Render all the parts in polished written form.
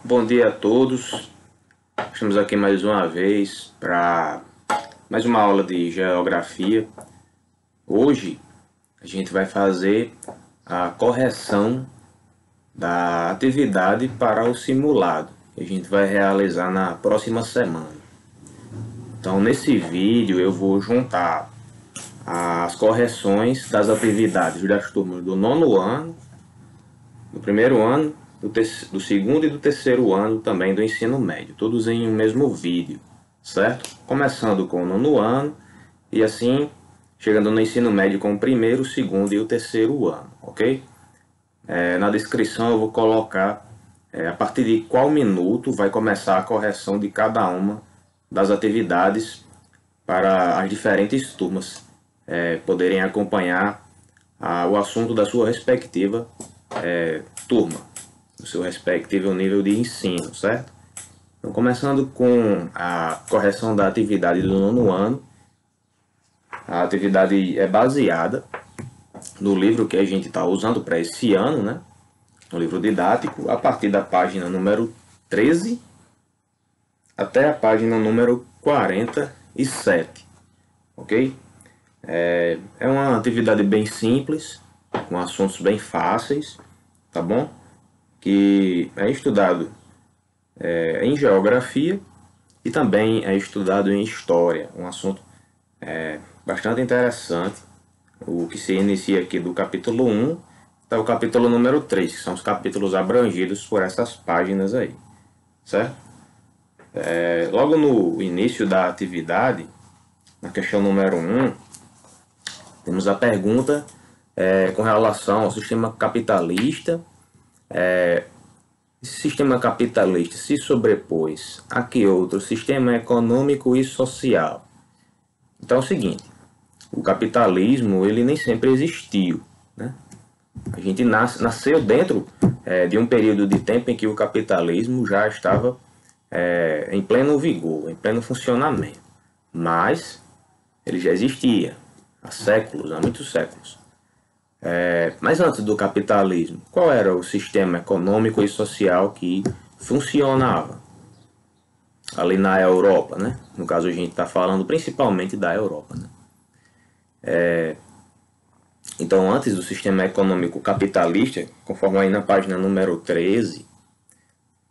Bom dia a todos. Estamos aqui mais uma vez para mais uma aula de geografia. Hoje a gente vai fazer a correção da atividade para o simulado que a gente vai realizar na próxima semana. Então, nesse vídeo eu vou juntar as correções das atividades das turmas do nono ano, do primeiro ano, do segundo e do terceiro ano também do ensino médio, todos em um mesmo vídeo, certo? Começando com o nono ano e assim chegando no ensino médio com o primeiro, o segundo e o terceiro ano, ok? Na descrição eu vou colocar a partir de qual minuto vai começar a correção de cada uma das atividades para as diferentes turmas poderem acompanhar o assunto da sua respectiva turma, do seu respectivo nível de ensino, certo? Então, começando com a correção da atividade do nono ano, a atividade é baseada no livro que a gente está usando para esse ano, né? No livro didático, a partir da página número 13 até a página número 47, ok? É uma atividade bem simples, com assuntos bem fáceis, tá bom? Que é estudado em geografia e também é estudado em história, um assunto bastante interessante, o que se inicia aqui do capítulo 1 até o capítulo número 3, que são os capítulos abrangidos por essas páginas aí, certo? Logo no início da atividade, na questão número 1, temos a pergunta com relação ao sistema capitalista. Esse sistema capitalista se sobrepôs a que outro sistema econômico e social? Então é o seguinte, o capitalismo ele nem sempre existiu, né? A gente nasceu dentro de um período de tempo em que o capitalismo já estava em pleno vigor, em pleno funcionamento, mas ele já existia há séculos, há muitos séculos. Mas antes do capitalismo, qual era o sistema econômico e social que funcionava ali na Europa, né? No caso a gente está falando principalmente da Europa, né? Então, antes do sistema econômico capitalista, conforme aí na página número 13,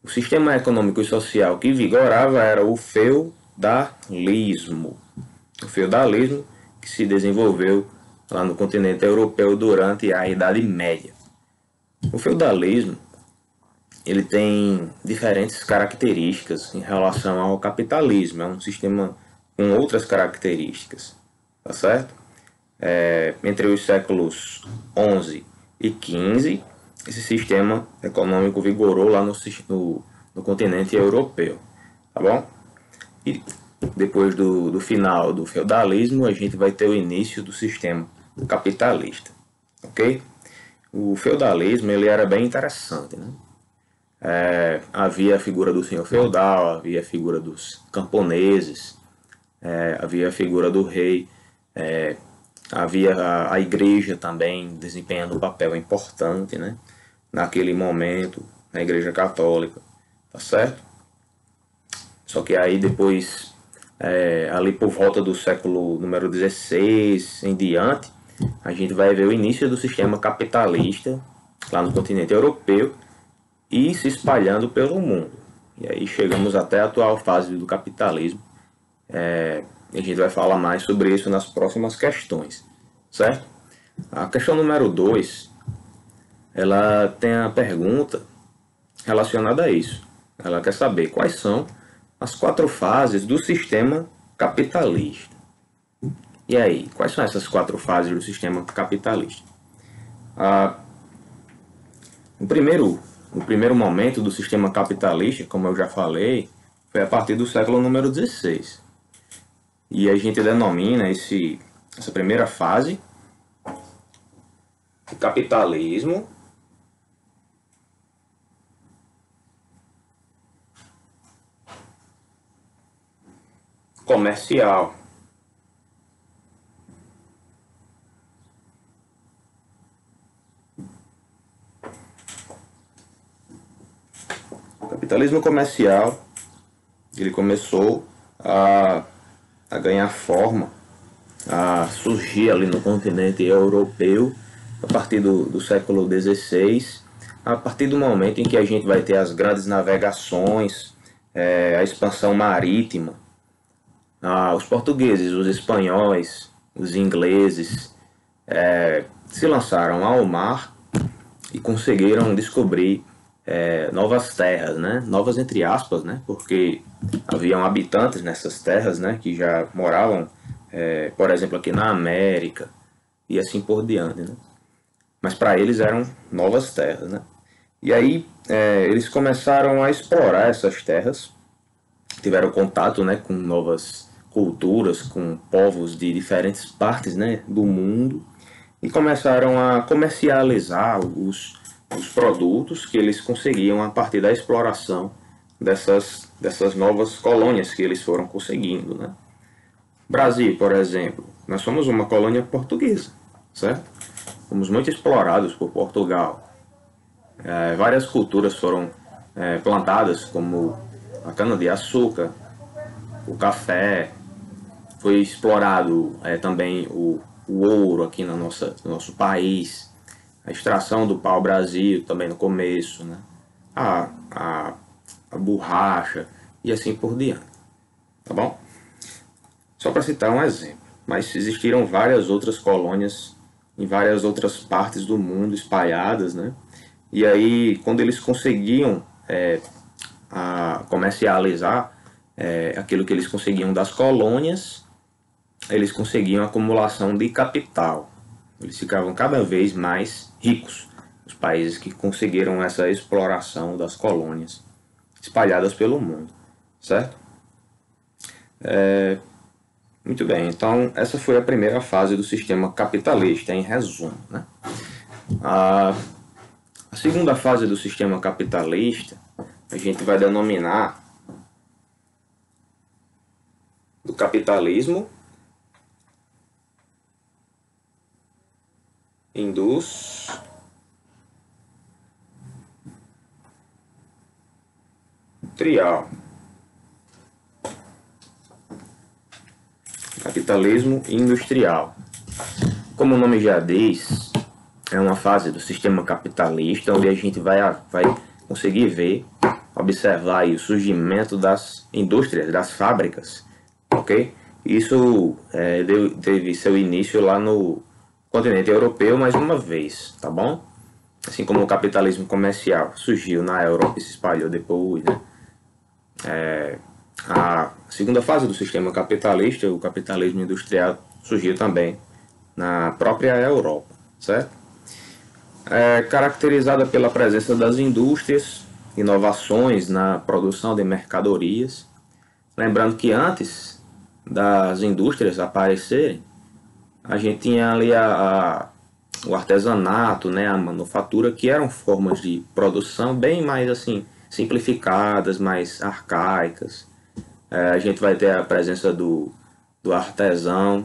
o sistema econômico e social que vigorava era o feudalismo. O feudalismo que se desenvolveu lá no continente europeu durante a Idade Média. O feudalismo ele tem diferentes características em relação ao capitalismo. É um sistema com outras características, tá certo? Entre os séculos 11 e 15, esse sistema econômico vigorou lá no continente europeu, tá bom? E depois do final do feudalismo, a gente vai ter o início do sistema capitalista, ok? O feudalismo ele era bem interessante, né? Havia a figura do senhor feudal, havia a figura dos camponeses, havia a figura do rei, havia a igreja também desempenhando um papel importante, né? Naquele momento, na igreja católica, tá certo? Só que aí depois, ali por volta do século número 16 em diante, a gente vai ver o início do sistema capitalista lá no continente europeu e se espalhando pelo mundo. E aí chegamos até a atual fase do capitalismo. E a gente vai falar mais sobre isso nas próximas questões, certo? A questão número 2, ela tem a pergunta relacionada a isso. Ela quer saber quais são as 4 fases do sistema capitalista. E aí, quais são essas 4 fases do sistema capitalista? No primeiro momento do sistema capitalista, como eu já falei, foi a partir do século número 16. E a gente denomina essa primeira fase de capitalismo comercial. capitalismo comercial, ele começou a ganhar forma, a surgir ali no continente europeu a partir do século XVI, a partir do momento em que a gente vai ter as grandes navegações, a expansão marítima. Os portugueses, os espanhóis, os ingleses se lançaram ao mar e conseguiram descobrir novas terras, né? Novas entre aspas, né? Porque haviam habitantes nessas terras, né? Que já moravam, por exemplo, aqui na América e assim por diante, né? Mas para eles eram novas terras, né? E aí eles começaram a explorar essas terras, tiveram contato, né, com novas culturas, com povos de diferentes partes, né, do mundo, e começaram a comercializar os produtos que eles conseguiam a partir da exploração dessas novas colônias que eles foram conseguindo, né? Brasil, por exemplo, nós somos uma colônia portuguesa, certo? Fomos muito explorados por Portugal. Várias culturas foram plantadas, como a cana-de-açúcar, o café, foi explorado também o ouro aqui no nosso país, a extração do pau-brasil também no começo, né? a borracha e assim por diante, tá bom? Só para citar um exemplo, mas existiram várias outras colônias em várias outras partes do mundo espalhadas, né? E aí, quando eles conseguiam comercializar aquilo que eles conseguiam das colônias, eles conseguiam acumulação de capital. Eles ficavam cada vez mais ricos, os países que conseguiram essa exploração das colônias espalhadas pelo mundo, certo? Muito bem, então essa foi a primeira fase do sistema capitalista, em resumo, né? A segunda fase do sistema capitalista a gente vai denominar do capitalismo industrial. Capitalismo industrial. Como o nome já diz, é uma fase do sistema capitalista onde a gente vai conseguir ver, observar aí o surgimento das indústrias, das fábricas, ok? Isso teve seu início lá no continente europeu mais uma vez, tá bom? Assim como o capitalismo comercial surgiu na Europa e se espalhou depois, né? A segunda fase do sistema capitalista, o capitalismo industrial, surgiu também na própria Europa, certo? Caracterizada pela presença das indústrias, inovações na produção de mercadorias. Lembrando que antes das indústrias aparecerem, a gente tinha ali o artesanato, né, a manufatura, que eram formas de produção bem mais assim simplificadas, mais arcaicas. A gente vai ter a presença do artesão,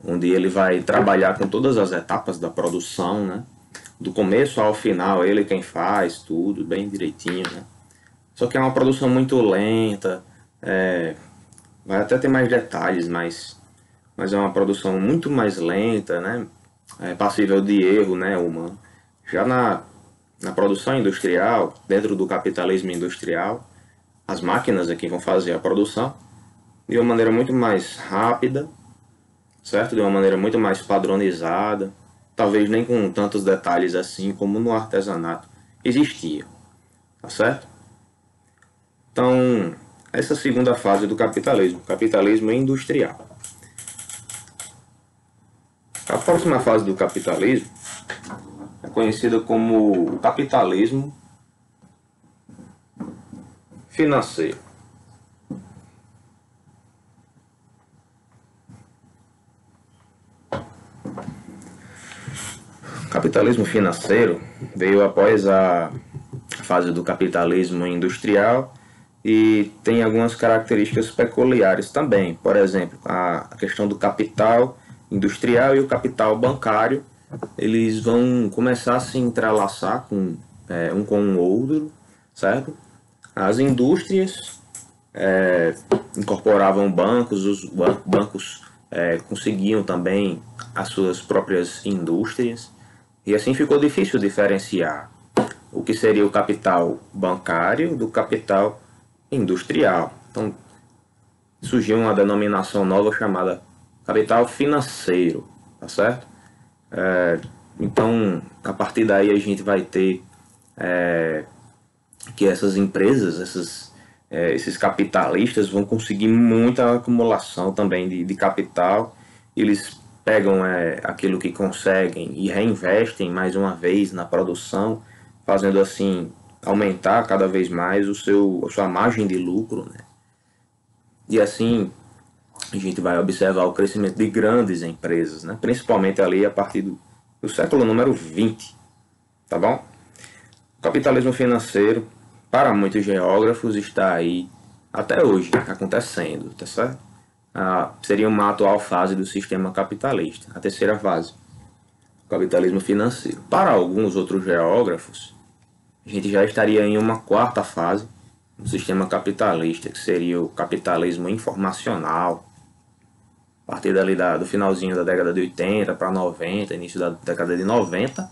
onde ele vai trabalhar com todas as etapas da produção, né? Do começo ao final, ele quem faz tudo bem direitinho, né? Só que é uma produção muito lenta, vai até ter mais detalhes, mas é uma produção muito mais lenta, né? Passível de erro, né, humano. Já na produção industrial, dentro do capitalismo industrial, as máquinas aqui vão fazer a produção de uma maneira muito mais rápida, certo? De uma maneira muito mais padronizada, talvez nem com tantos detalhes assim como no artesanato existia, tá certo? Então, essa segunda fase do capitalismo industrial. A próxima fase do capitalismo é conhecida como o capitalismo financeiro. O capitalismo financeiro veio após a fase do capitalismo industrial e tem algumas características peculiares também. Por exemplo, a questão do capital industrial e o capital bancário, eles vão começar a se entrelaçar um com o outro, certo? As indústrias incorporavam bancos, os bancos conseguiam também as suas próprias indústrias, e assim ficou difícil diferenciar o que seria o capital bancário do capital industrial. Então surgiu uma denominação nova chamada capital financeiro, tá certo? Então, a partir daí a gente vai ter que essas empresas, esses capitalistas vão conseguir muita acumulação também de capital. Eles pegam aquilo que conseguem e reinvestem mais uma vez na produção, fazendo assim aumentar cada vez mais a sua margem de lucro, né? E assim a gente vai observar o crescimento de grandes empresas, né? Principalmente ali a partir do século número 20, tá bom? O capitalismo financeiro, para muitos geógrafos, está aí até hoje acontecendo, tá certo? Seria uma atual fase do sistema capitalista, a terceira fase, o capitalismo financeiro. Para alguns outros geógrafos, a gente já estaria em uma quarta fase do sistema capitalista, que seria o capitalismo informacional. A partir dali do finalzinho da década de 80 para 90, início da década de 90,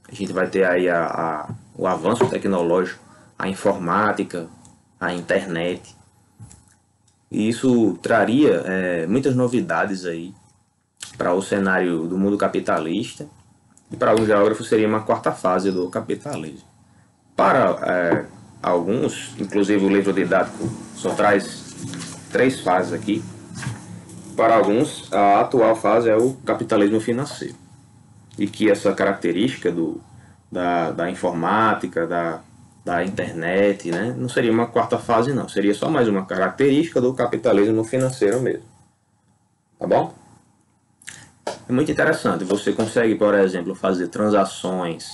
a gente vai ter aí o avanço tecnológico, a informática, a internet. E isso traria muitas novidades aí para o cenário do mundo capitalista, e para alguns geógrafos seria uma quarta fase do capitalismo. Para alguns, inclusive o livro didático só traz 3 fases aqui. Para alguns, a atual fase é o capitalismo financeiro, e que essa característica da informática, da internet, né, não seria uma quarta fase não, seria só mais uma característica do capitalismo financeiro mesmo, tá bom? É muito interessante, você consegue, por exemplo, fazer transações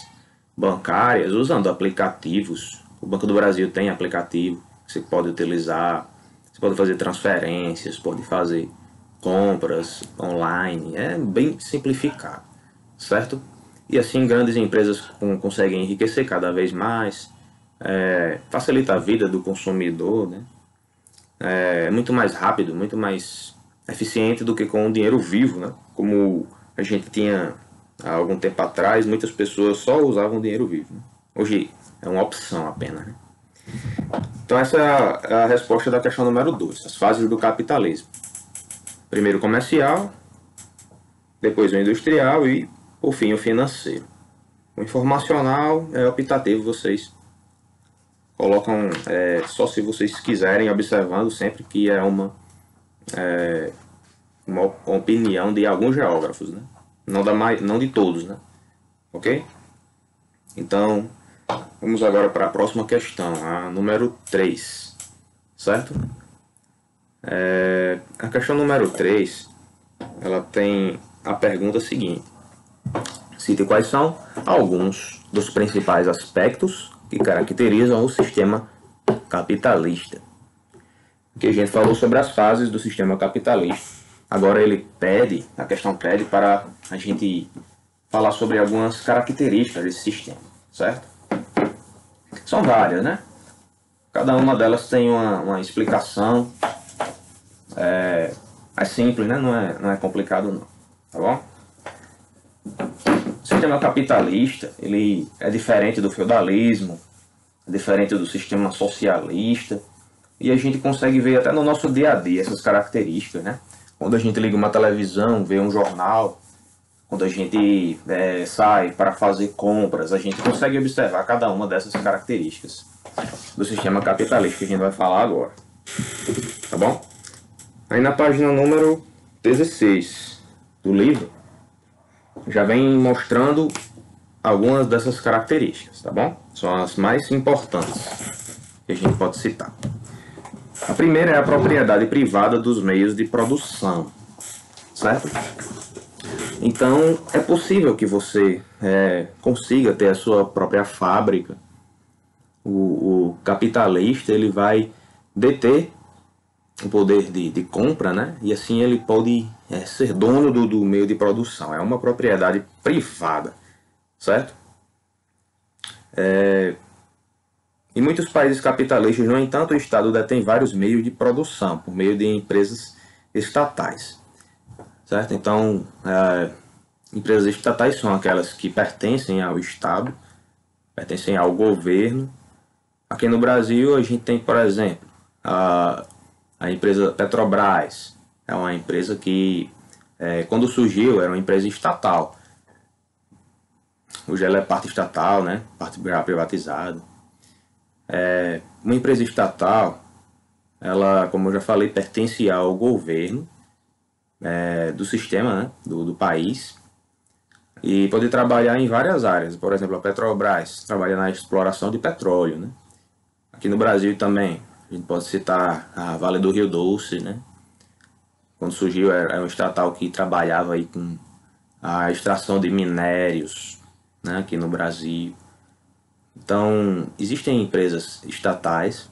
bancárias usando aplicativos. O Banco do Brasil tem aplicativo que você pode utilizar, você pode fazer transferências, pode fazer compras online, é bem simplificado, certo? E assim grandes empresas conseguem enriquecer cada vez mais, facilita a vida do consumidor, né? É muito mais rápido, muito mais eficiente do que com o dinheiro vivo, né? Como a gente tinha há algum tempo atrás, muitas pessoas só usavam dinheiro vivo, né? Hoje é uma opção apenas, né? Então essa é a resposta da questão número 2, as fases do capitalismo. Primeiro o comercial, depois o industrial e, por fim, o financeiro. O informacional é optativo, vocês colocam só se vocês quiserem, observando sempre que é uma opinião de alguns geógrafos, né? Não de todos, né? Ok? Então, vamos agora para a próxima questão, a número 3, certo? A questão número 3, ela tem a pergunta seguinte: cite quais são alguns dos principais aspectos que caracterizam o sistema capitalista. Que a gente falou sobre as fases do sistema capitalista. Agora a questão pede para a gente falar sobre algumas características desse sistema, certo? São várias, né? Cada uma delas tem uma explicação. É simples, né? Não é complicado não, tá bom? O sistema capitalista, ele é diferente do feudalismo, é diferente do sistema socialista, e a gente consegue ver até no nosso dia a dia essas características, né? Quando a gente liga uma televisão, vê um jornal, quando a gente sai para fazer compras, a gente consegue observar cada uma dessas características do sistema capitalista que a gente vai falar agora, tá bom? Aí na página número 16 do livro, já vem mostrando algumas dessas características, tá bom? São as mais importantes que a gente pode citar. A primeira é a propriedade privada dos meios de produção, certo? Então, é possível que você consiga ter a sua própria fábrica. O capitalista, ele vai deter o poder de compra, né? E assim ele pode ser dono do meio de produção. É uma propriedade privada, certo? Em muitos países capitalistas, no entanto, o Estado detém vários meios de produção, por meio de empresas estatais, certo? Então, empresas estatais são aquelas que pertencem ao Estado, pertencem ao governo. Aqui no Brasil, a gente tem, por exemplo, a empresa Petrobras. É uma empresa que, quando surgiu, era uma empresa estatal. Hoje ela é parte estatal, né? Parte já privatizada. Uma empresa estatal, ela, como eu já falei, pertence ao governo do sistema, né? do país, e pode trabalhar em várias áreas. Por exemplo, a Petrobras trabalha na exploração de petróleo, né? Aqui no Brasil também, a gente pode citar a Vale do Rio Doce, né? Quando surgiu, era um estatal que trabalhava aí com a extração de minérios, né? Aqui no Brasil. Então, existem empresas estatais,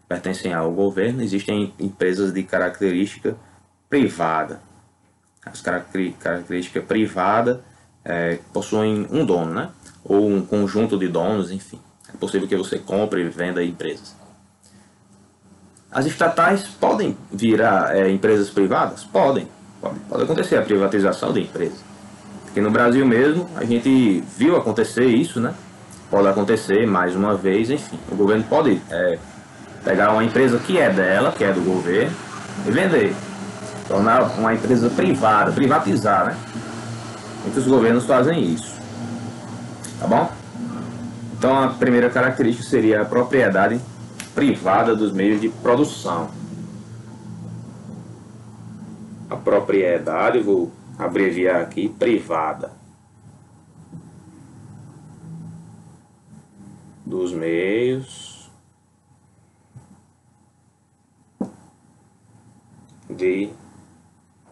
pertencem ao governo, existem empresas de característica privada. As características privadas possuem um dono, né? Ou um conjunto de donos, enfim. É possível que você compre e venda empresas. As estatais podem virar empresas privadas? Podem. Pode acontecer a privatização de empresas. Aqui no Brasil mesmo, a gente viu acontecer isso, né? Pode acontecer mais uma vez, enfim. O governo pode pegar uma empresa que é dela, que é do governo, e vender. Tornar uma empresa privada, privatizar, né? Muitos governos fazem isso. Tá bom? Então a primeira característica seria a propriedade privada dos meios de produção. A propriedade, vou abreviar aqui, privada dos meios de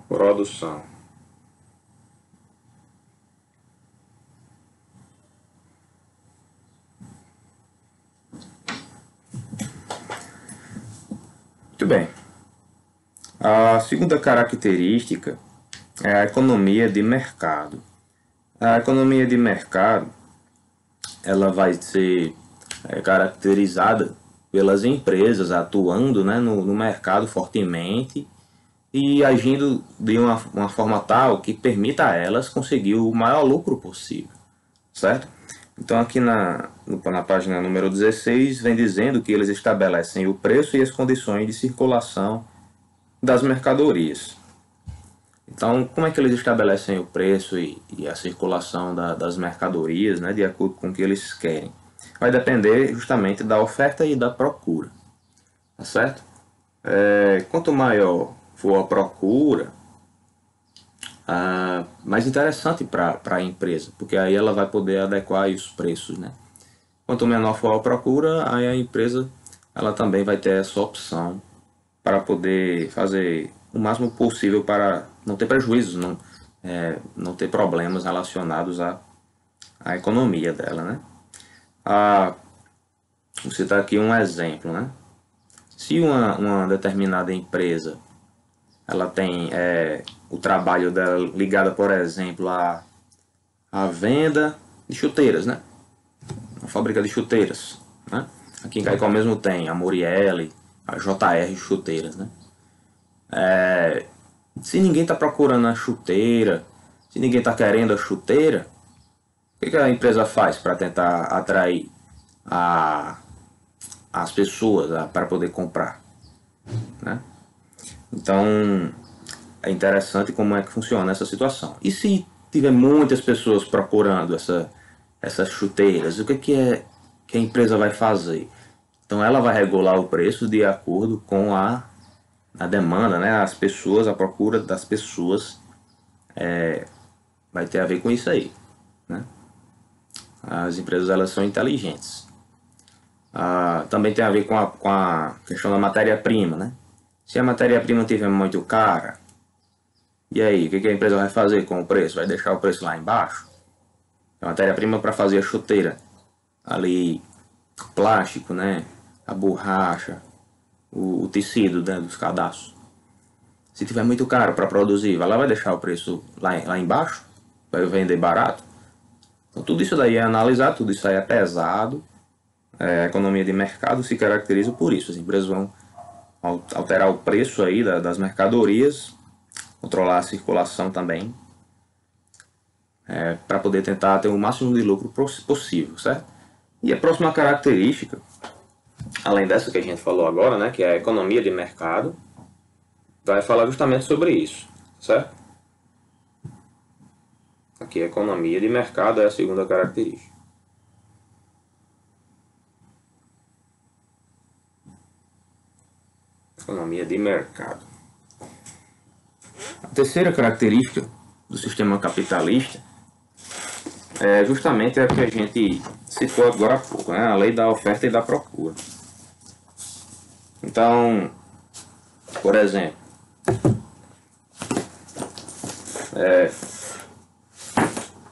produção. Muito bem. A segunda característica é a economia de mercado. A economia de mercado, ela vai ser caracterizada pelas empresas atuando, né, no mercado fortemente e agindo de uma forma tal que permita a elas conseguir o maior lucro possível, certo? Então aqui na página número 16 vem dizendo que eles estabelecem o preço e as condições de circulação das mercadorias. Então, como é que eles estabelecem o preço e a circulação das mercadorias, né, de acordo com o que eles querem? Vai depender justamente da oferta e da procura, tá certo? Quanto maior for a procura, mais interessante para a empresa, porque aí ela vai poder adequar os preços, né? Quanto menor for a procura, aí a empresa ela também vai ter essa opção para poder fazer o máximo possível para não ter prejuízos, não ter problemas relacionados à economia dela, né? Vou citar aqui um exemplo, né? Se uma determinada empresa ela tem o trabalho dela ligado, por exemplo, à venda de chuteiras, né? Uma fábrica de chuteiras, né? Aqui em Caicó mesmo tem a Morielli, a JR Chuteiras, né? Se ninguém está procurando a chuteira, se ninguém está querendo a chuteira, o que a empresa faz para tentar atrair as pessoas para poder comprar, né? Então é interessante como é que funciona essa situação. E se tiver muitas pessoas procurando essas chuteiras, o que a empresa vai fazer? Então ela vai regular o preço de acordo com a demanda, né? As pessoas, a procura das pessoas vai ter a ver com isso aí, né? As empresas elas são inteligentes. Também tem a ver com a questão da matéria-prima, né? Se a matéria-prima estiver muito cara, e aí, o que a empresa vai fazer com o preço? Vai deixar o preço lá embaixo? A matéria-prima para fazer a chuteira, ali, plástico, né? A borracha, o tecido, né, dos cadastros. Se tiver muito caro para produzir, ela vai deixar o preço lá embaixo? Vai vender barato? Então tudo isso daí é analisado, tudo isso aí é pesado a economia de mercado se caracteriza por isso. As empresas vão alterar o preço aí das mercadorias, controlar a circulação também, para poder tentar ter o máximo de lucro possível, certo? E a próxima característica, além dessa que a gente falou agora, né, que é a economia de mercado, vai falar justamente sobre isso, certo? Aqui a economia de mercado é a segunda característica. Economia de mercado. A terceira característica do sistema capitalista é justamente a que a gente citou agora há pouco, né? A lei da oferta e da procura. Então, por exemplo,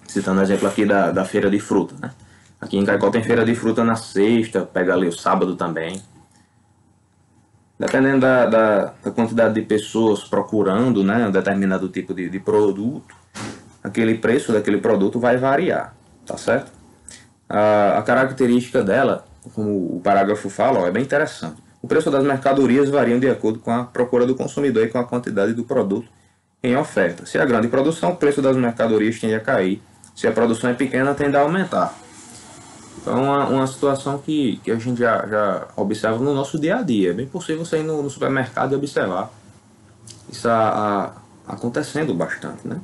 citando o exemplo aqui da feira de fruta, né? Aqui em Caicó tem feira de fruta na sexta, pega ali o sábado também. Dependendo da quantidade de pessoas procurando, né, um determinado tipo de produto, aquele preço daquele produto vai variar, tá certo? A característica dela, como o parágrafo fala, é bem interessante. O preço das mercadorias varia de acordo com a procura do consumidor e com a quantidade do produto em oferta. Se há grande produção, o preço das mercadorias tende a cair. Se a produção é pequena, tende a aumentar. Então, uma situação que a gente já observa no nosso dia a dia. É bem possível você ir no supermercado e observar isso acontecendo bastante, né?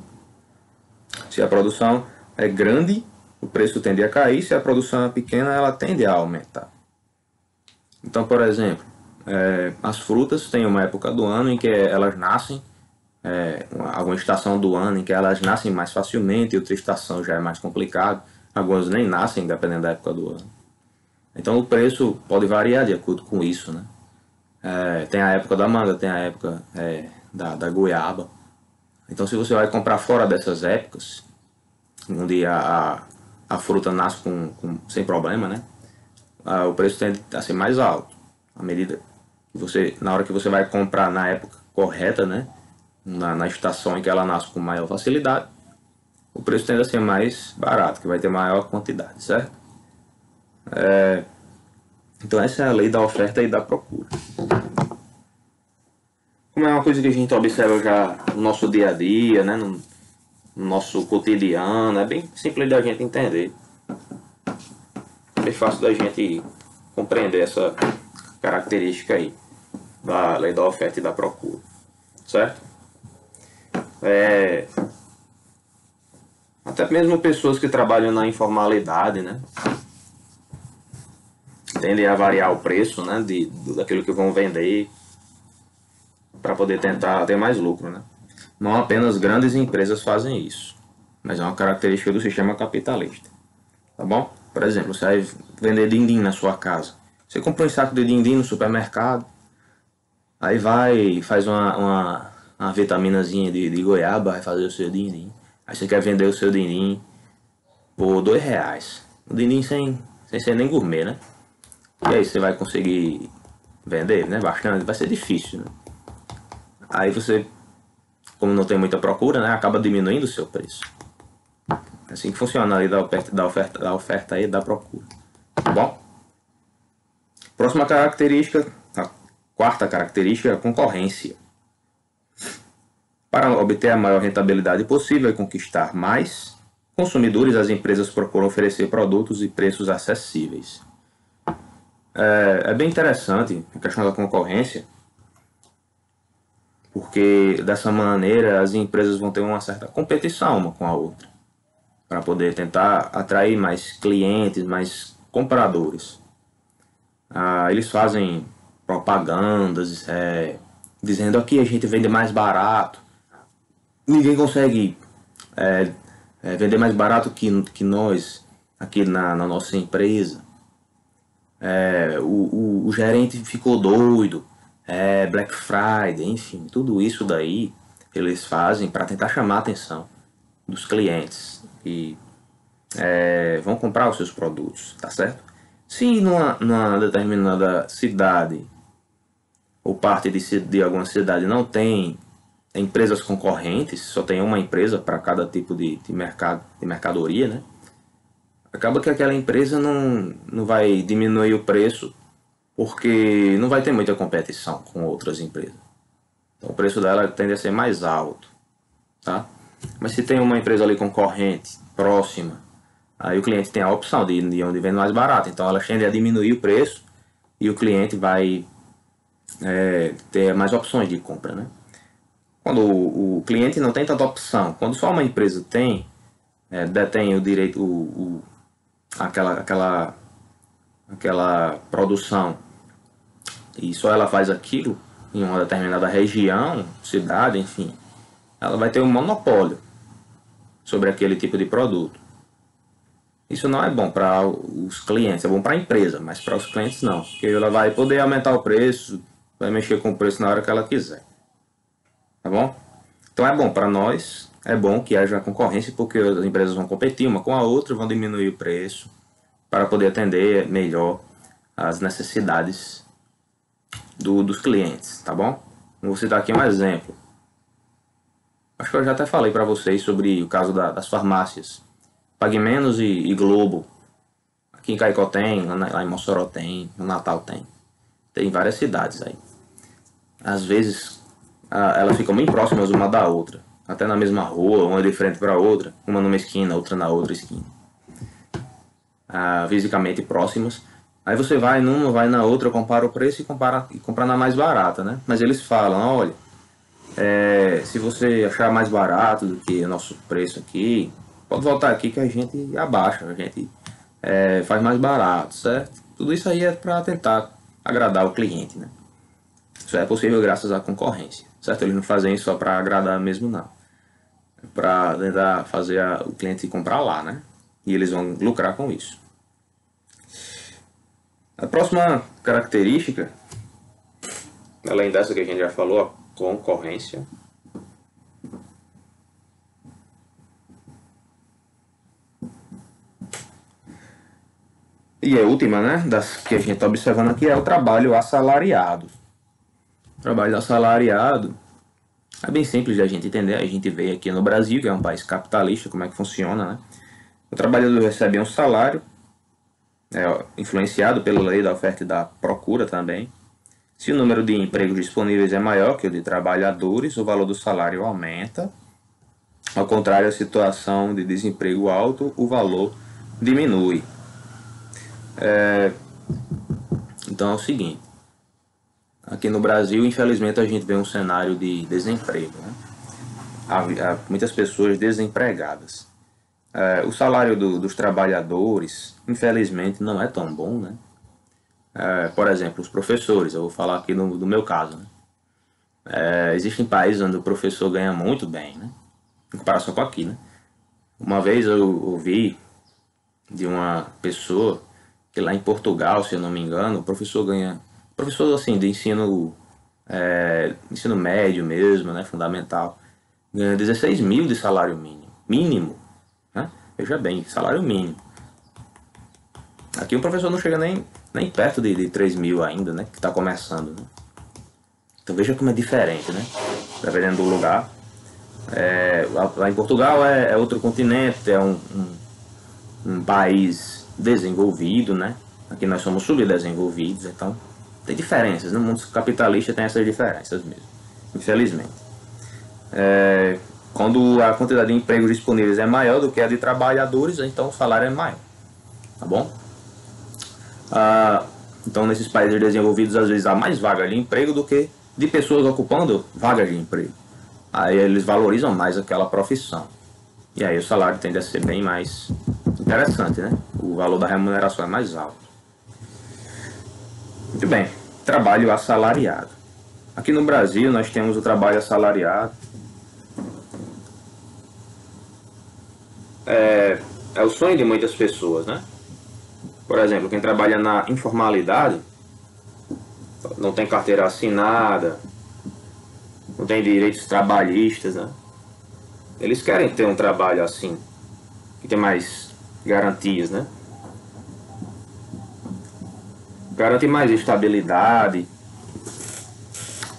Se a produção é grande, o preço tende a cair. Se a produção é pequena, ela tende a aumentar. Então, por exemplo, as frutas têm uma época do ano em que elas nascem, alguma estação do ano em que elas nascem mais facilmente, e outra estação já é mais complicado. Algumas nem nascem, dependendo da época do ano. Então o preço pode variar de acordo com isso, né? Tem a época da manga, tem a época da goiaba. Então se você vai comprar fora dessas épocas, onde a fruta nasce sem problema, né? O preço tende a ser mais alto. À medida que na hora que você vai comprar na época correta, né? Na estação em que ela nasce com maior facilidade, o preço tende a ser mais barato, que vai ter maior quantidade, certo? Então essa é a lei da oferta e da procura. Como é uma coisa que a gente observa já no nosso dia a dia, né? No nosso cotidiano, é bem simples da gente entender. É bem fácil da gente compreender essa característica aí da lei da oferta e da procura, certo? Até mesmo pessoas que trabalham na informalidade, né, tendem a variar o preço, né, daquilo que vão vender para poder tentar ter mais lucro, né. Não apenas grandes empresas fazem isso, mas é uma característica do sistema capitalista, tá bom? Por exemplo, você vai vender din-din na sua casa. Você compra um saco de din-din no supermercado, aí vai faz uma vitaminazinha de goiaba, vai fazer o seu din-din. Aí você quer vender o seu din-din por R$2. O din-din sem ser nem gourmet, né? E aí você vai conseguir vender, né? Bastante, vai ser difícil, né? Aí você, como não tem muita procura, né? Acaba diminuindo o seu preço. É assim que funciona ali da oferta e da procura. Tá bom? Próxima característica, a quarta característica é a concorrência. Para obter a maior rentabilidade possível e conquistar mais consumidores, as empresas procuram oferecer produtos e preços acessíveis. É bem interessante a questão da concorrência, porque dessa maneira as empresas vão ter uma certa competição uma com a outra, para poder tentar atrair mais clientes, mais compradores. Eles fazem propagandas, dizendo aqui a gente vende mais barato. Ninguém consegue vender mais barato que nós aqui na nossa empresa. O gerente ficou doido. Black Friday, enfim, tudo isso daí eles fazem para tentar chamar a atenção dos clientes e vão comprar os seus produtos, tá certo? Se numa determinada cidade ou parte de alguma cidade não tem empresas concorrentes, só tem uma empresa para cada tipo de mercadoria, né? acaba que aquela empresa não vai diminuir o preço porque não vai ter muita competição com outras empresas. Então o preço dela tende a ser mais alto, tá? Mas se tem uma empresa ali concorrente, próxima, aí o cliente tem a opção de onde vende mais barato. Então ela tende a diminuir o preço e o cliente vai ter mais opções de compra, né? Quando o cliente não tem tanta opção, quando só uma empresa detém o direito, aquela produção e só ela faz aquilo em uma determinada região, cidade, enfim, ela vai ter um monopólio sobre aquele tipo de produto. Isso não é bom para os clientes, é bom para a empresa, mas para os clientes não, porque ela vai poder aumentar o preço, vai mexer com o preço na hora que ela quiser, tá bom? Então é bom para nós, é bom que haja concorrência, porque as empresas vão competir uma com a outra, vão diminuir o preço para poder atender melhor as necessidades dos clientes, tá bom? Vou citar aqui um exemplo. Acho que eu já até falei para vocês sobre o caso das farmácias. Pague Menos e Globo. Aqui em Caicó tem, lá em Mossoró tem, no Natal tem. Tem em várias cidades aí. Às vezes elas ficam bem próximas uma da outra. Até na mesma rua, uma de frente para outra. Uma numa esquina, outra na outra esquina. Fisicamente próximas. Aí você vai numa, vai na outra, compara o preço e compra na mais barata, né? Mas eles falam, olha, se você achar mais barato do que o nosso preço aqui, pode voltar aqui que a gente abaixa, a gente faz mais barato, certo? Tudo isso aí é para tentar agradar o cliente, né? Isso é possível graças à concorrência, certo? Eles não fazem isso só para agradar mesmo, não. É para tentar fazer o cliente comprar lá, né? E eles vão lucrar com isso. A próxima característica, além dessa que a gente já falou, a concorrência. E a última, né, das que a gente está observando aqui é o trabalho assalariado. O trabalho assalariado é bem simples de a gente entender. A gente vê aqui no Brasil, que é um país capitalista, como é que funciona, né? O trabalhador recebe um salário, influenciado pela lei da oferta e da procura também. Se o número de empregos disponíveis é maior que o de trabalhadores, o valor do salário aumenta. Ao contrário, a situação de desemprego alto, o valor diminui. Então é o seguinte, aqui no Brasil, infelizmente, a gente vê um cenário de desemprego, né? Há muitas pessoas desempregadas. O salário dos trabalhadores, infelizmente, não é tão bom, né? Por exemplo, os professores, eu vou falar aqui do meu caso, né? Existem países onde o professor ganha muito bem, né? Em comparação com aqui, né? Uma vez eu ouvi de uma pessoa que lá em Portugal, se eu não me engano, o professor ganha... Professor, assim, de ensino médio mesmo, né? Fundamental. Ganha 16 mil de salário mínimo. Mínimo, né? Veja bem, salário mínimo. Aqui o professor não chega nem perto de 3 mil ainda, né? Que está começando, né? Então veja como é diferente, né? Dependendo do lugar. Lá em Portugal é outro continente, é um país desenvolvido, né? Aqui nós somos subdesenvolvidos, então tem diferenças. No mundo capitalista tem essas diferenças mesmo, infelizmente. Quando a quantidade de empregos disponíveis é maior do que a de trabalhadores, então o salário é maior, tá bom? Então nesses países desenvolvidos às vezes há mais vagas de emprego do que de pessoas ocupando vagas de emprego. Aí eles valorizam mais aquela profissão. E aí o salário tende a ser bem mais interessante, né? O valor da remuneração é mais alto. Muito bem, trabalho assalariado. Aqui no Brasil nós temos o trabalho assalariado. É o sonho de muitas pessoas, né? Por exemplo, quem trabalha na informalidade, não tem carteira assinada, não tem direitos trabalhistas, né? Eles querem ter um trabalho assim, que tem mais garantias, né? Garante mais estabilidade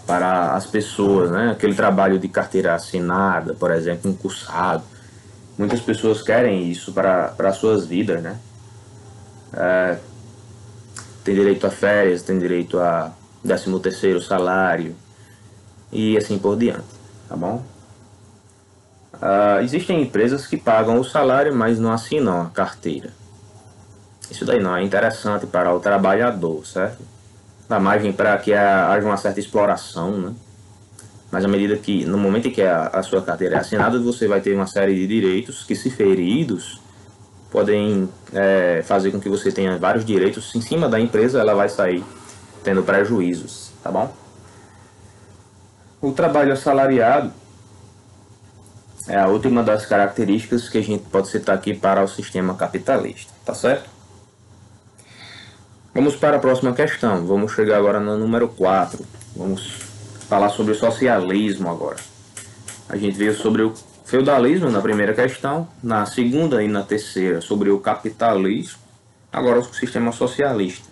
para as pessoas, né? Aquele trabalho de carteira assinada, por exemplo, concursado. Muitas pessoas querem isso para suas vidas, né? Tem direito a férias, tem direito a 13º salário e assim por diante, tá bom? Existem empresas que pagam o salário, mas não assinam a carteira. Isso daí não é interessante para o trabalhador, certo? Dá margem para que haja uma certa exploração, né? Mas à medida que, no momento em que a sua carteira é assinada, você vai ter uma série de direitos que, se feridos, podem fazer com que você tenha vários direitos. Em cima da empresa, ela vai sair tendo prejuízos, tá bom? O trabalho assalariado é a última das características que a gente pode citar aqui para o sistema capitalista, tá certo? Vamos para a próxima questão. Vamos chegar agora no número 4. Vamos falar sobre o socialismo agora. A gente viu sobre o feudalismo na primeira questão, na segunda e na terceira sobre o capitalismo, agora o sistema socialista.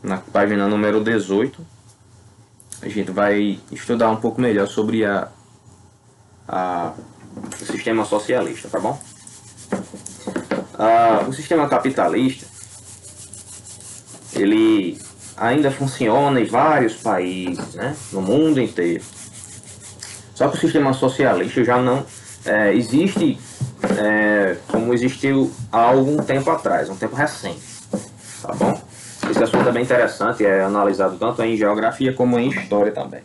Na página número 18, a gente vai estudar um pouco melhor sobre o sistema socialista, tá bom? O sistema capitalista, ele ainda funciona em vários países, né, no mundo inteiro. Só que o sistema socialista já não existe como existiu há algum tempo atrás, um tempo recente, tá bom? Esse assunto é bem interessante, é analisado tanto em geografia como em história também.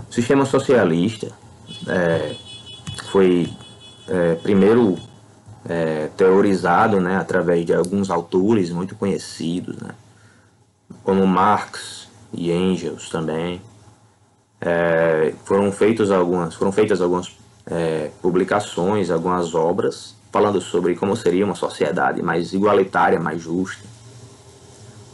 O sistema socialista foi primeiro teorizado, né, através de alguns autores muito conhecidos, né, como Marx e Engels também. Foram feitas algumas publicações, algumas obras falando sobre como seria uma sociedade mais igualitária, mais justa.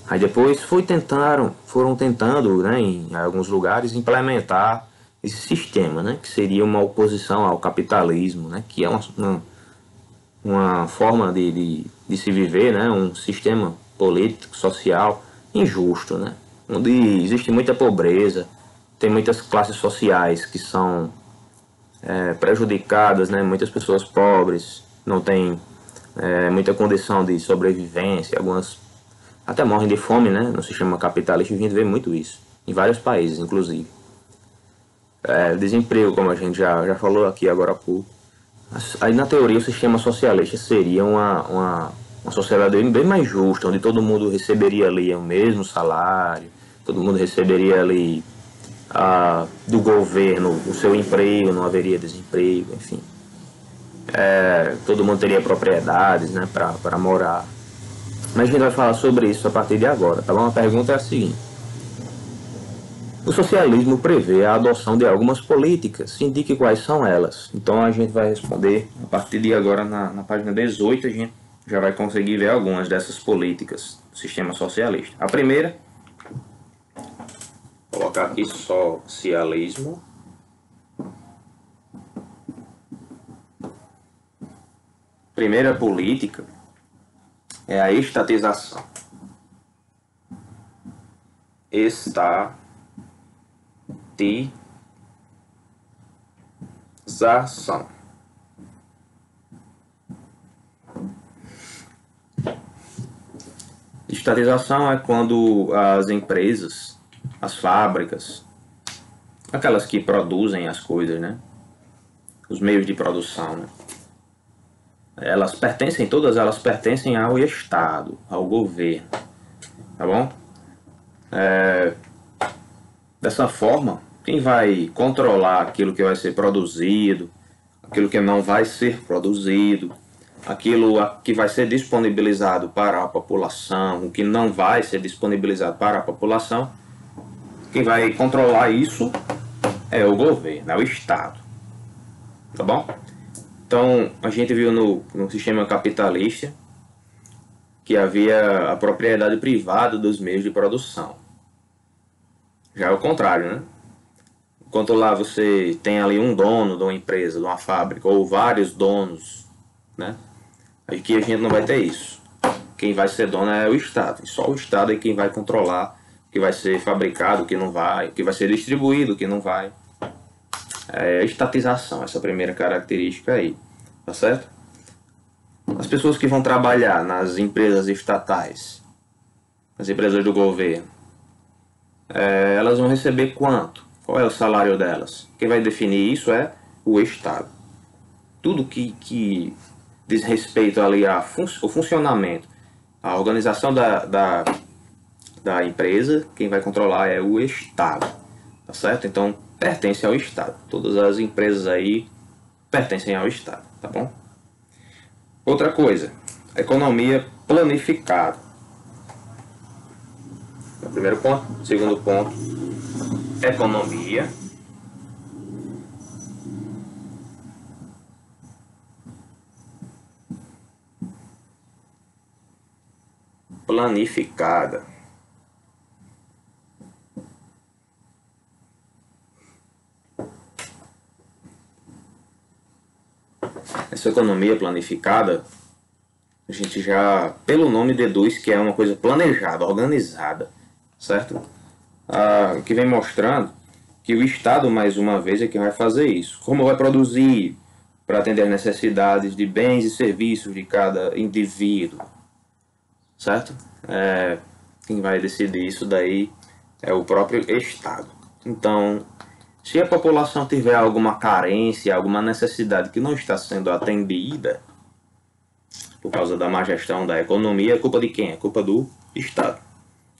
Aí depois foram tentando, né, em alguns lugares implementar esse sistema, né, que seria uma oposição ao capitalismo, né, que é uma forma de se viver, né, um sistema político, social injusto, né, onde existe muita pobreza, tem muitas classes sociais que são prejudicadas, né, muitas pessoas pobres não têm muita condição de sobrevivência, algumas até morrem de fome, né, no sistema capitalista. A gente vê muito isso em vários países, inclusive. Desemprego, como a gente já falou aqui agora há pouco. Aí, na teoria, o sistema socialista seria uma sociedade bem mais justa, onde todo mundo receberia ali o mesmo salário, todo mundo receberia ali do governo o seu emprego, não haveria desemprego, enfim. Todo mundo teria propriedades, né, para morar. Mas a gente vai falar sobre isso a partir de agora, tá bom? A pergunta é a seguinte: o socialismo prevê a adoção de algumas políticas, indique quais são elas. Então a gente vai responder a partir de agora na página 18, a gente já vai conseguir ver algumas dessas políticas do sistema socialista. A primeira, vou colocar aqui socialismo. Primeira política é a estatização. Estatização. Estatização é quando as empresas, as fábricas, aquelas que produzem as coisas, né, os meios de produção, né, todas elas pertencem ao Estado, ao governo, tá bom? Dessa forma, quem vai controlar aquilo que vai ser produzido, aquilo que não vai ser produzido, aquilo que vai ser disponibilizado para a população, o que não vai ser disponibilizado para a população, quem vai controlar isso é o governo, é o Estado, tá bom? Então, a gente viu no sistema capitalista que havia a propriedade privada dos meios de produção. Já é o contrário, né? Enquanto lá você tem ali um dono de uma empresa, de uma fábrica, ou vários donos, né? Aqui a gente não vai ter isso. Quem vai ser dono é o Estado. E só o Estado é quem vai controlar o que vai ser fabricado, o que não vai, o que vai ser distribuído, o que não vai. é a estatização, essa primeira característica aí, tá certo? As pessoas que vão trabalhar nas empresas estatais, nas empresas do governo, elas vão receber quanto? Qual é o salário delas? Quem vai definir isso é o Estado. Tudo que diz respeito ali ao funcionamento, a organização da empresa, quem vai controlar é o Estado, tá certo? Então pertence ao Estado. Todas as empresas aí pertencem ao Estado, tá bom? Outra coisa, economia planificada. É o primeiro ponto. Segundo ponto, economia planificada. Essa economia planificada, a gente já, pelo nome, deduz que é uma coisa planejada, organizada, certo? O que vem mostrando que o Estado, mais uma vez, é quem vai fazer isso. Como vai produzir para atender as necessidades de bens e serviços de cada indivíduo, certo? Quem vai decidir isso daí é o próprio Estado. Então, se a população tiver alguma carência, alguma necessidade que não está sendo atendida por causa da má gestão da economia, é culpa de quem? É culpa do Estado.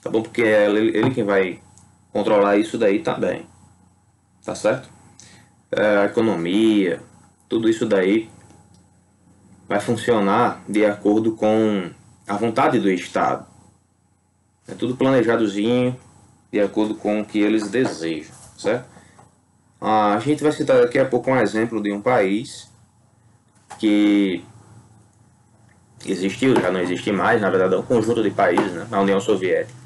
Tá bom? Porque é ele quem vai controlar isso daí também. Tá certo? A economia, tudo isso daí vai funcionar de acordo com a vontade do Estado. É tudo planejadozinho, de acordo com o que eles desejam, certo? A gente vai citar daqui a pouco um exemplo de um país que existiu, já não existe mais, na verdade é um conjunto de países, né, na União Soviética,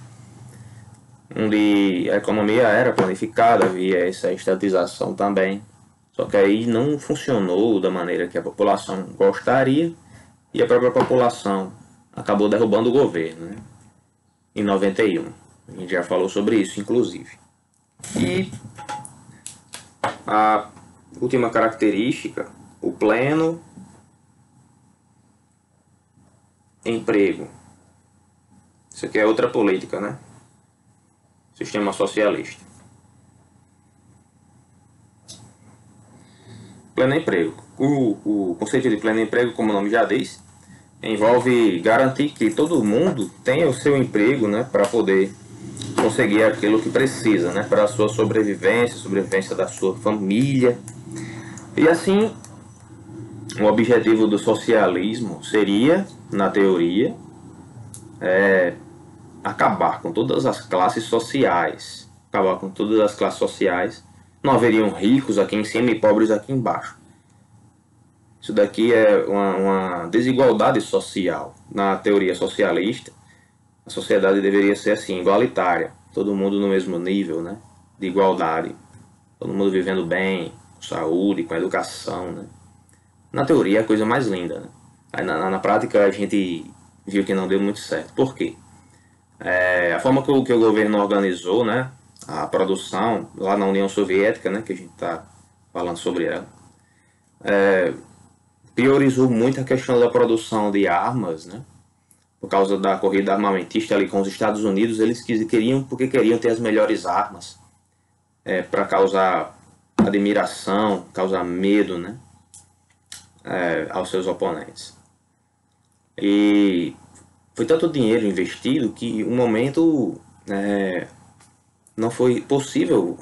onde a economia era planificada, havia essa estatização também, só que aí não funcionou da maneira que a população gostaria e a própria população acabou derrubando o governo, né, em 91. A gente já falou sobre isso, inclusive. E a última característica, o pleno emprego. Isso aqui é outra política, né? Sistema socialista. Pleno emprego. O conceito de pleno emprego, como o nome já diz, envolve garantir que todo mundo tenha o seu emprego, né, para poder conseguir aquilo que precisa, né, para a sua sobrevivência, sobrevivência da sua família. E assim, o objetivo do socialismo seria, na teoria, acabar com todas as classes sociais. Acabar com todas as classes sociais. Não haveriam ricos aqui em cima e pobres aqui embaixo. Isso daqui é uma desigualdade social. Na teoria socialista, a sociedade deveria ser assim, igualitária. Todo mundo no mesmo nível, né, de igualdade. Todo mundo vivendo bem, com saúde, com educação, né. Na teoria é a coisa mais linda, né? Aí na prática a gente viu que não deu muito certo. Por quê? A forma que o governo organizou, né, a produção lá na União Soviética, né, que a gente está falando sobre ela, priorizou muito a questão da produção de armas, né, por causa da corrida armamentista ali com os Estados Unidos. Eles queriam ter as melhores armas, para causar admiração, causar medo, né, aos seus oponentes. E foi tanto dinheiro investido que um momento não foi possível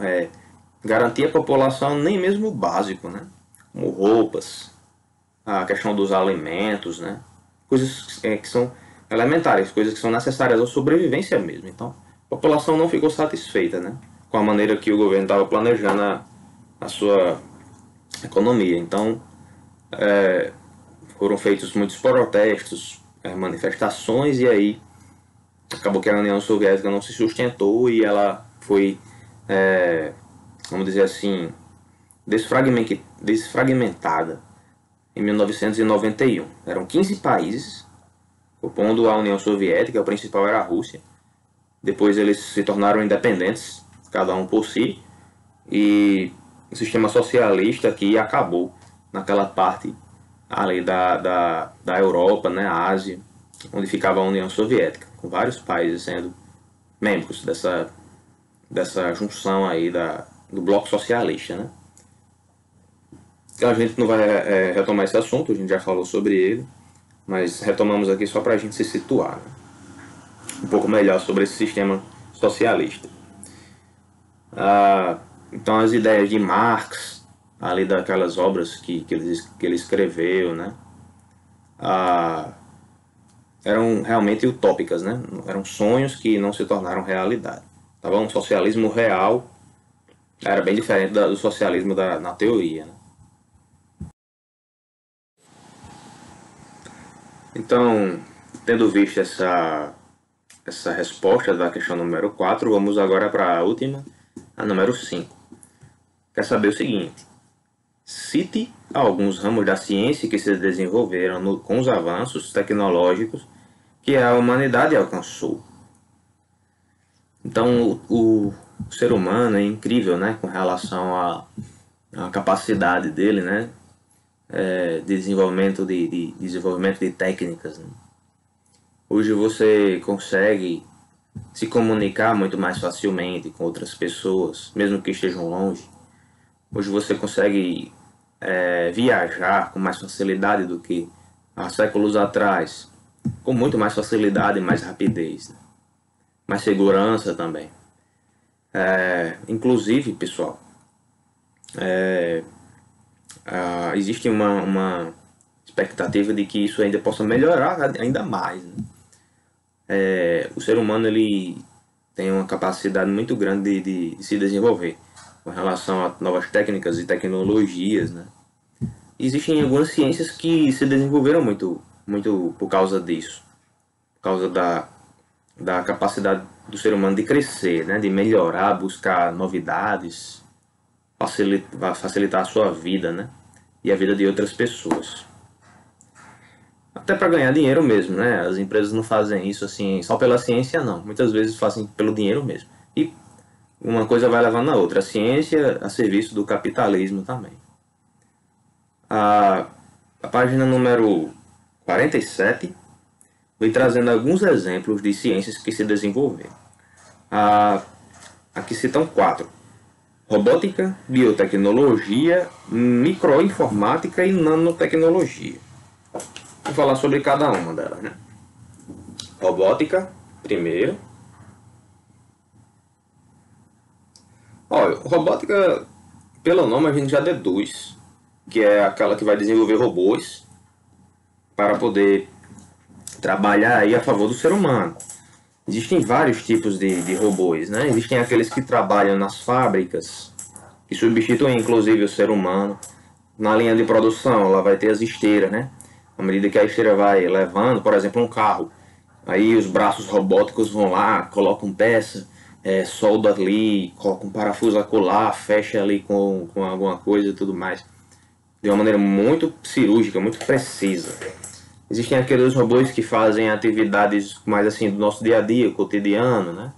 garantir à população nem mesmo o básico, né, como roupas, a questão dos alimentos, né, coisas que são elementares, coisas que são necessárias à sobrevivência mesmo. Então a população não ficou satisfeita, né, com a maneira que o governo estava planejando a sua economia. Então foram feitos muitos protestos, manifestações, e aí acabou que a União Soviética não se sustentou e ela foi, vamos dizer assim, desfragmentada em 1991. Eram 15 países compondo a União Soviética, o principal era a Rússia. Depois eles se tornaram independentes, cada um por si, e o sistema socialista que acabou naquela parte ali da Europa, né, Ásia, onde ficava a União Soviética, com vários países sendo membros dessa junção aí do bloco socialista, né? A gente não vai retomar esse assunto, a gente já falou sobre ele, mas retomamos aqui só para a gente se situar, né? Um pouco melhor sobre esse sistema socialista. Então as ideias de Marx, ali daquelas obras que ele escreveu, né? Eram realmente utópicas, né? Eram sonhos que não se tornaram realidade. Tá bom? O socialismo real era bem diferente do socialismo na teoria, né? Então, tendo visto essa resposta da questão número 4, vamos agora para a última, a número 5. Quer saber o seguinte: cite alguns ramos da ciência que se desenvolveram com os avanços tecnológicos que a humanidade alcançou. Então, o ser humano é incrível, né, com relação à capacidade dele, né, desenvolvimento de técnicas, né? Hoje você consegue se comunicar muito mais facilmente com outras pessoas, mesmo que estejam longe. Hoje você consegue viajar com mais facilidade do que há séculos atrás, com muito mais facilidade e mais rapidez, né? Mais segurança também. Inclusive, pessoal, existe uma expectativa de que isso ainda possa melhorar ainda mais, né? O ser humano ele tem uma capacidade muito grande de se desenvolver com relação a novas técnicas e tecnologias, né? Existem algumas ciências que se desenvolveram muito por causa disso, por causa da capacidade do ser humano de crescer, né? De melhorar, buscar novidades, facilitar a sua vida, né? E a vida de outras pessoas. Até para ganhar dinheiro mesmo, né? As empresas não fazem isso assim só pela ciência, não. Muitas vezes fazem pelo dinheiro mesmo. E uma coisa vai levando a outra. A ciência a serviço do capitalismo também. A página número 47 vem trazendo alguns exemplos de ciências que se desenvolveram. Aqui citam 4: robótica, biotecnologia, microinformática e nanotecnologia. Vou falar sobre cada uma delas, né? Robótica, primeiro. Olha, robótica, pelo nome a gente já deduz que é aquela que vai desenvolver robôs para poder trabalhar aí a favor do ser humano. Existem vários tipos de robôs, né? Existem aqueles que trabalham nas fábricas, que substituem inclusive o ser humano. Na linha de produção, ela vai ter as esteiras, né? À medida que a esteira vai levando, por exemplo, um carro, aí os braços robóticos vão lá, colocam peça, solda ali, coloca um parafuso acolá, fecha ali com alguma coisa e tudo mais, de uma maneira muito cirúrgica, muito precisa. Existem aqueles robôs que fazem atividades mais assim do nosso dia a dia, cotidiano, né?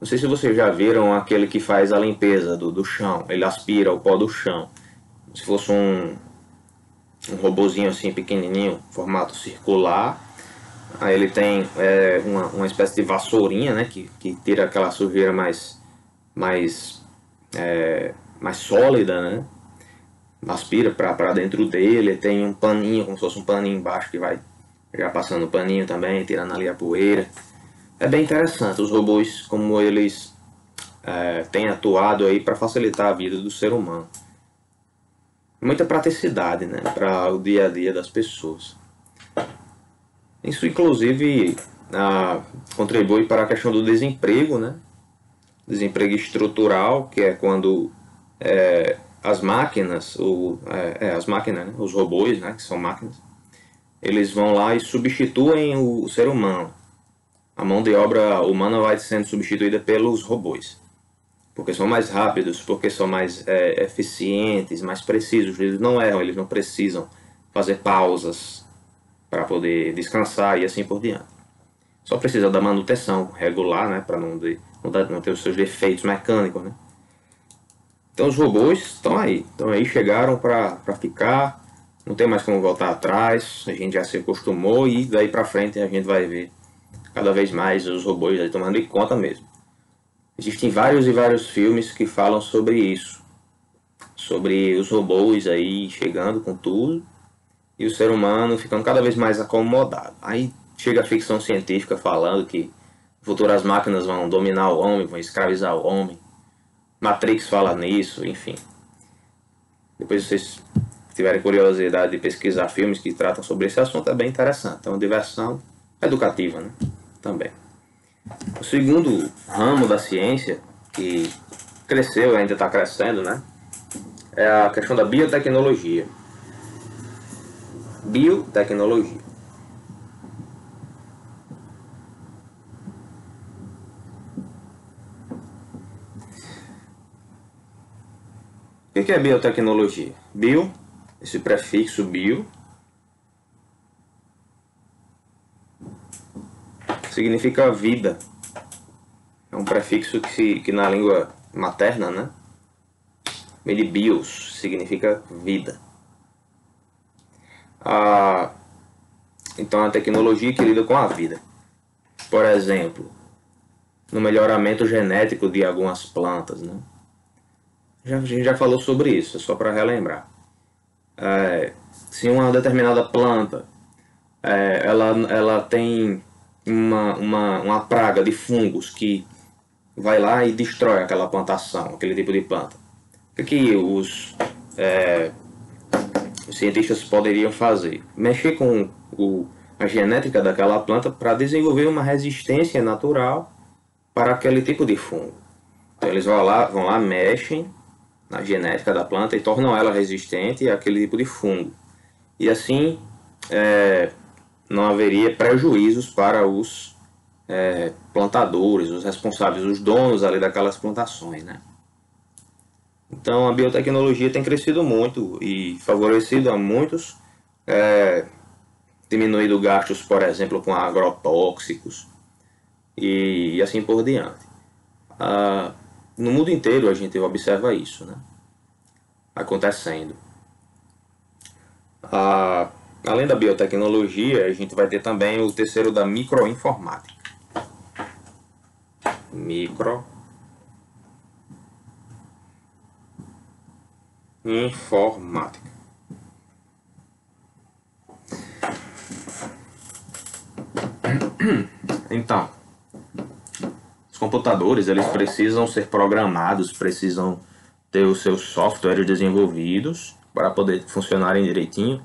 Não sei se vocês já viram aquele que faz a limpeza do chão, ele aspira o pó do chão. Se fosse um robozinho assim pequenininho, formato circular. Aí ele tem uma espécie de vassourinha, né, que tira aquela sujeira mais sólida, né? Aspira para dentro dele. Tem um paninho, como se fosse um paninho embaixo, que vai já passando o paninho também, tirando ali a poeira. É bem interessante os robôs, como eles têm atuado aí para facilitar a vida do ser humano. Muita praticidade, né, para o dia a dia das pessoas. Isso inclusive contribui para a questão do desemprego, né? Desemprego estrutural, que é quando as máquinas, as máquinas, né? Os robôs, né, que são máquinas, eles vão lá e substituem o ser humano. A mão de obra humana vai sendo substituída pelos robôs, porque são mais rápidos, porque são mais eficientes, mais precisos. Eles não erram, eles não precisam fazer pausas para poder descansar e assim por diante. Só precisa da manutenção regular, né, para não ter os seus defeitos mecânicos, né? Então os robôs estão aí, chegaram para ficar, não tem mais como voltar atrás, a gente já se acostumou e daí para frente a gente vai ver cada vez mais os robôs aí tomando de conta mesmo. Existem vários e vários filmes que falam sobre isso, sobre os robôs aí chegando com tudo e o ser humano ficando cada vez mais acomodado. Aí chega a ficção científica falando que no futuro as máquinas vão dominar o homem, vão escravizar o homem. Matrix fala nisso, enfim. Depois vocês tiverem curiosidade de pesquisar filmes que tratam sobre esse assunto, é bem interessante. É uma diversão educativa, né? Também. O segundo ramo da ciência, que cresceu e ainda está crescendo, né? É a questão da biotecnologia. Biotecnologia. O que é biotecnologia? Bio, esse prefixo bio, significa vida. É um prefixo que na língua materna, né? Vem de bios, significa vida. Então a tecnologia que lida com a vida. Por exemplo, no melhoramento genético de algumas plantas, né? A gente já falou sobre isso, só para relembrar. Se uma determinada planta ela tem uma praga de fungos que vai lá e destrói aquela plantação, aquele tipo de planta, o que os cientistas poderiam fazer? Mexer com a genética daquela planta para desenvolver uma resistência natural para aquele tipo de fungo. Então eles vão lá, mexem na genética da planta e tornam ela resistente àquele tipo de fungo. E assim não haveria prejuízos para os plantadores, os responsáveis, os donos ali daquelas plantações, né? Então a biotecnologia tem crescido muito e favorecido a muitos, diminuído gastos, por exemplo, com agrotóxicos e assim por diante. No mundo inteiro a gente observa isso, né? Acontecendo. Além da biotecnologia, a gente vai ter também o terceiro da microinformática. Microinformática. Então, os computadores eles precisam ser programados, precisam ter os seus softwares desenvolvidos para poder funcionarem direitinho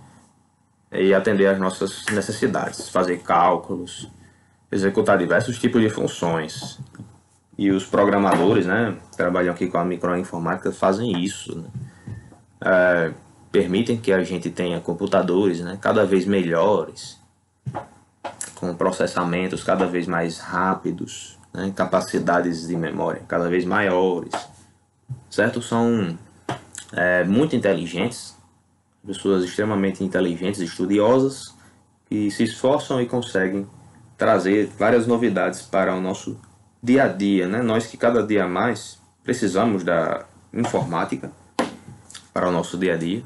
e atender às nossas necessidades, fazer cálculos, executar diversos tipos de funções. E os programadores, né, que trabalham aqui com a microinformática, fazem isso, né? Permitem que a gente tenha computadores, né, cada vez melhores, com processamentos cada vez mais rápidos, né, capacidades de memória cada vez maiores, certo? São muito inteligentes, pessoas extremamente inteligentes, estudiosas, que se esforçam e conseguem trazer várias novidades para o nosso dia a dia, né? Nós que cada dia mais precisamos da informática para o nosso dia a dia.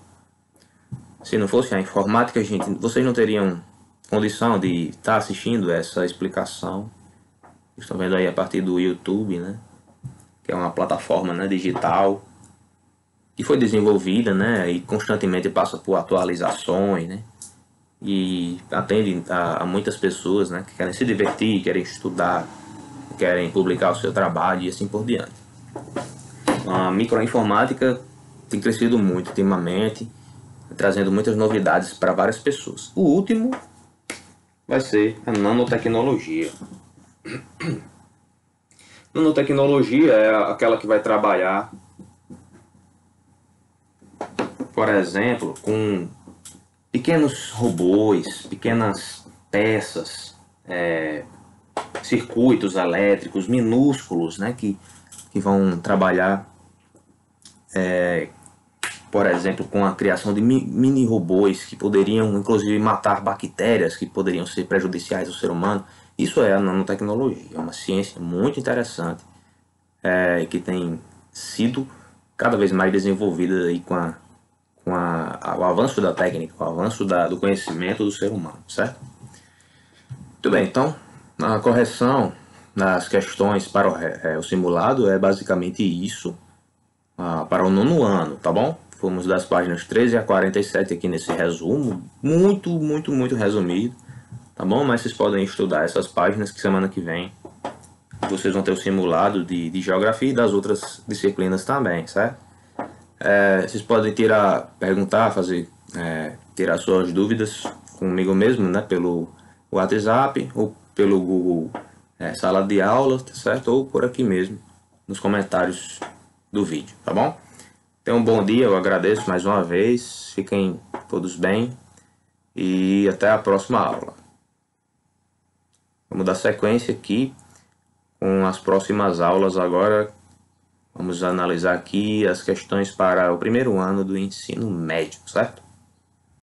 Se não fosse a informática, vocês não teriam condição de estar assistindo essa explicação. Estão vendo aí a partir do YouTube, né? Que é uma plataforma, né, digital que foi desenvolvida, né, e constantemente passa por atualizações, né, e atende a muitas pessoas, né, que querem se divertir, querem estudar, querem publicar o seu trabalho e assim por diante. A microinformática tem crescido muito ultimamente, trazendo muitas novidades para várias pessoas. O último vai ser a nanotecnologia. Nanotecnologia é aquela que vai trabalhar, por exemplo, com pequenos robôs, pequenas peças, circuitos elétricos minúsculos, né, que vão trabalhar, por exemplo, com a criação de mini robôs que poderiam inclusive matar bactérias que poderiam ser prejudiciais ao ser humano. Isso é a nanotecnologia, é uma ciência muito interessante, que tem sido cada vez mais desenvolvidas aí com o avanço da técnica, o avanço do conhecimento do ser humano, certo? Muito bem, então a correção das questões para o simulado é basicamente isso, para o nono ano, tá bom? Fomos das páginas 13 a 47 aqui nesse resumo, muito resumido, tá bom? Mas vocês podem estudar essas páginas que semana que vem vocês vão ter o simulado de geografia e das outras disciplinas também, certo? Vocês podem perguntar, tirar suas dúvidas comigo mesmo, né? Pelo WhatsApp ou pelo Google Sala de Aula, certo? Ou por aqui mesmo, nos comentários do vídeo, tá bom? Tenham um bom dia, eu agradeço mais uma vez, fiquem todos bem e até a próxima aula. Vamos dar sequência aqui com as próximas aulas agora. Vamos analisar aqui as questões para o primeiro ano do ensino médio, certo?